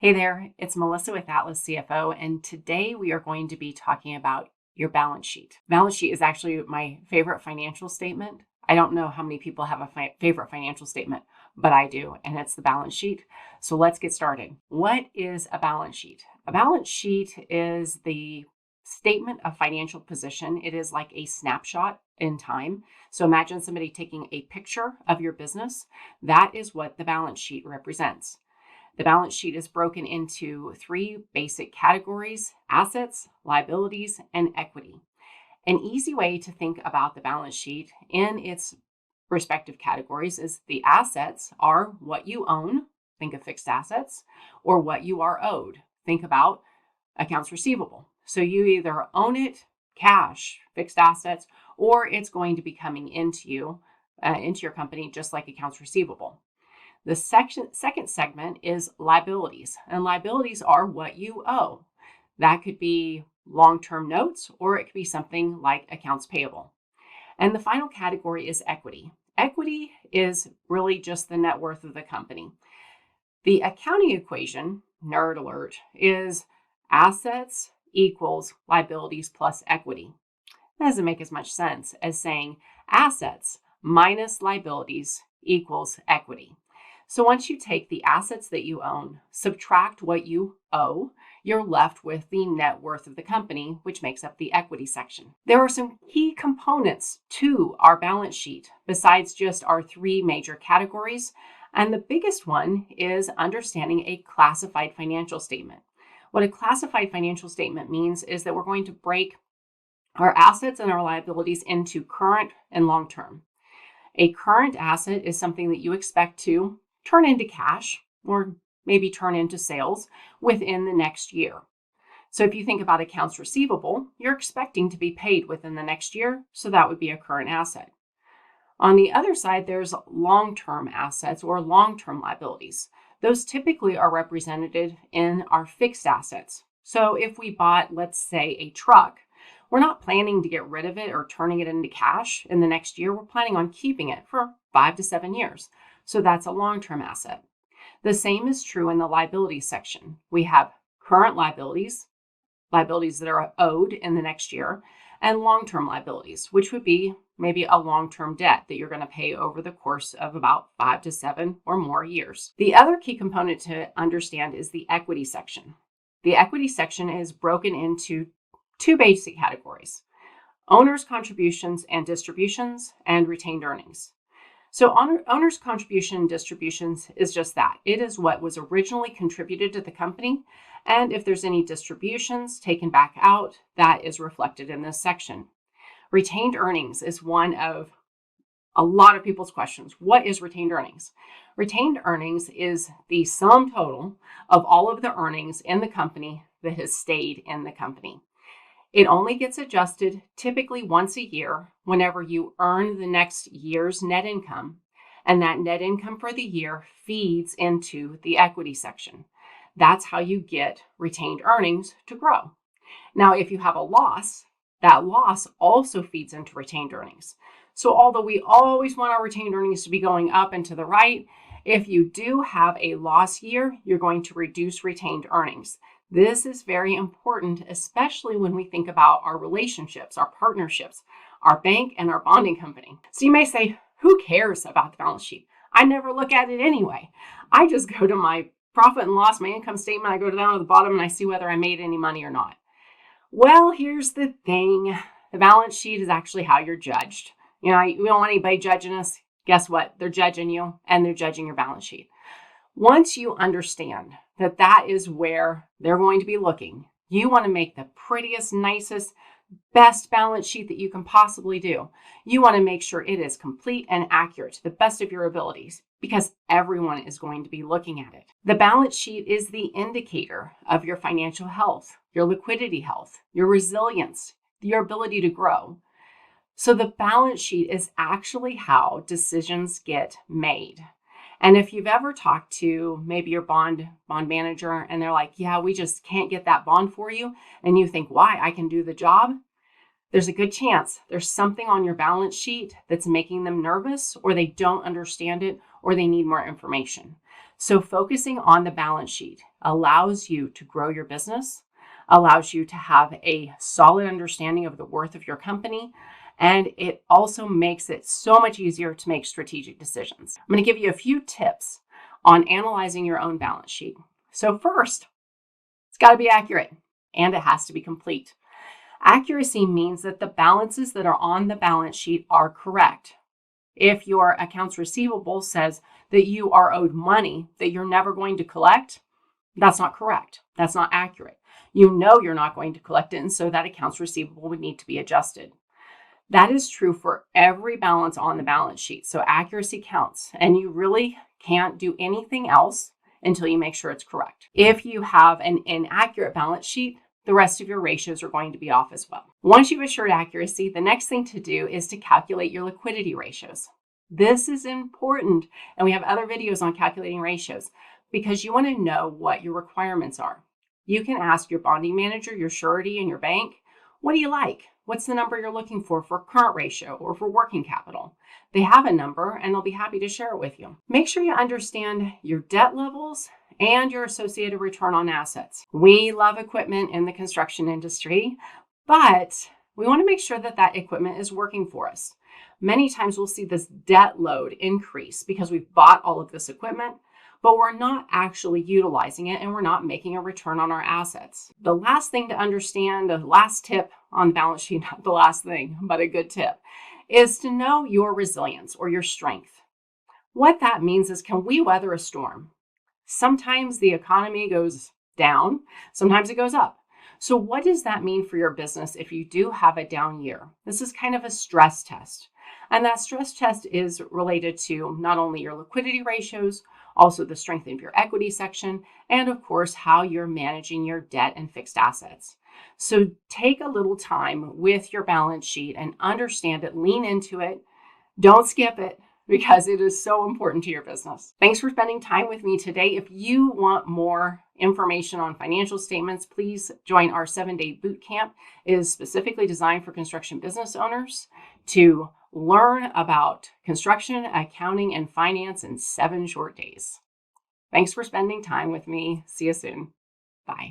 Hey there, it's Melissa with Atlas CFO, and today we are going to be talking about your balance sheet. Balance sheet is actually my favorite financial statement. I don't know how many people have a favorite financial statement, but I do, and it's the balance sheet. So let's get started. What is a balance sheet? A balance sheet is the statement of financial position. It is like a snapshot in time. So imagine somebody taking a picture of your business. That is what the balance sheet represents. The balance sheet is broken into three basic categories: assets, liabilities, and equity. An easy way to think about the balance sheet in its respective categories is the assets are what you own, think of fixed assets, or what you are owed. Think about accounts receivable. So you either own it, cash, fixed assets, or it's going to be coming into your company, just like accounts receivable. The second segment is liabilities, and liabilities are what you owe. That could be long-term notes, or it could be something like accounts payable. And the final category is equity. Equity is really just the net worth of the company. The accounting equation, nerd alert, is assets equals liabilities plus equity. That doesn't make as much sense as saying assets minus liabilities equals equity. So once you take the assets that you own, subtract what you owe, you're left with the net worth of the company, which makes up the equity section. There are some key components to our balance sheet besides just our three major categories. And the biggest one is understanding a classified financial statement. What a classified financial statement means is that we're going to break our assets and our liabilities into current and long-term. A current asset is something that you expect to turn into cash or maybe turn into sales within the next year. So if you think about accounts receivable, you're expecting to be paid within the next year, so that would be a current asset. On the other side, there's long-term assets or long-term liabilities. Those typically are represented in our fixed assets. So if we bought, let's say, a truck, we're not planning to get rid of it or turning it into cash in the next year. We're planning on keeping it for 5 to 7 years. So that's a long-term asset. The same is true in the liabilities section. We have current liabilities that are owed in the next year, and long-term liabilities, which would be maybe a long-term debt that you're going to pay over the course of about 5 to 7 or more years. The other key component to understand is the equity section. The equity section is broken into two basic categories: owner's contributions and distributions, and retained earnings. So owner's contribution and distributions is just that. It is what was originally contributed to the company. And if there's any distributions taken back out, that is reflected in this section. Retained earnings is one of a lot of people's questions. What is retained earnings? Retained earnings is the sum total of all of the earnings in the company that has stayed in the company. It only gets adjusted typically once a year whenever you earn the next year's net income, and that net income for the year feeds into the equity section. That's how you get retained earnings to grow. Now, if you have a loss, that loss also feeds into retained earnings. So although we always want our retained earnings to be going up and to the right, if you do have a loss year, you're going to reduce retained earnings. This is very important, especially when we think about our relationships, our partnerships, our bank and our bonding company. So you may say, who cares about the balance sheet? I never look at it anyway. I just go to my profit and loss, my income statement. I go down to the bottom and I see whether I made any money or not. Well, here's the thing. The balance sheet is actually how you're judged. We don't want anybody judging us. Guess what? They're judging you, and they're judging your balance sheet. Once you understand that that is where they're going to be looking, you want to make the prettiest, nicest, best balance sheet that you can possibly do. You want to make sure it is complete and accurate to the best of your abilities, because everyone is going to be looking at it. The balance sheet is the indicator of your financial health, your liquidity health, your resilience, your ability to grow. So the balance sheet is actually how decisions get made. And if you've ever talked to maybe your bond manager and they're like, yeah, we just can't get that bond for you, and you think, why? I can do the job. There's a good chance there's something on your balance sheet that's making them nervous, or they don't understand it, or they need more information. So focusing on the balance sheet allows you to grow your business, allows you to have a solid understanding of the worth of your company, and it also makes it so much easier to make strategic decisions. I'm going to give you a few tips on analyzing your own balance sheet. So first, it's got to be accurate and it has to be complete. Accuracy means that the balances that are on the balance sheet are correct. If your accounts receivable says that you are owed money that you're never going to collect, that's not correct. That's not accurate. You know you're not going to collect it, and so that accounts receivable would need to be adjusted. That is true for every balance on the balance sheet. So accuracy counts, and you really can't do anything else until you make sure it's correct. If you have an inaccurate balance sheet, the rest of your ratios are going to be off as well. Once you've assured accuracy, the next thing to do is to calculate your liquidity ratios. This is important, and we have other videos on calculating ratios because you want to know what your requirements are. You can ask your bonding manager, your surety, and your bank, what do you like? What's the number you're looking for current ratio or for working capital? They have a number and they'll be happy to share it with you. Make sure you understand your debt levels and your associated return on assets. We love equipment in the construction industry, but we want to make sure that that equipment is working for us. Many times we'll see this debt load increase because we've bought all of this equipment, but we're not actually utilizing it and we're not making a return on our assets. The last thing to understand, the last tip on balance sheet, not the last thing, but a good tip, is to know your resilience or your strength. What that means is, can we weather a storm? Sometimes the economy goes down, sometimes it goes up. So what does that mean for your business if you do have a down year? This is kind of a stress test. And that stress test is related to not only your liquidity ratios, also the strength of your equity section, and of course, how you're managing your debt and fixed assets. So take a little time with your balance sheet and understand it, lean into it, don't skip it, because it is so important to your business. Thanks for spending time with me today. If you want more information on financial statements, please join our 7-day boot camp. It is specifically designed for construction business owners to learn about construction, accounting, and finance in 7 short days. Thanks for spending time with me. See you soon. Bye.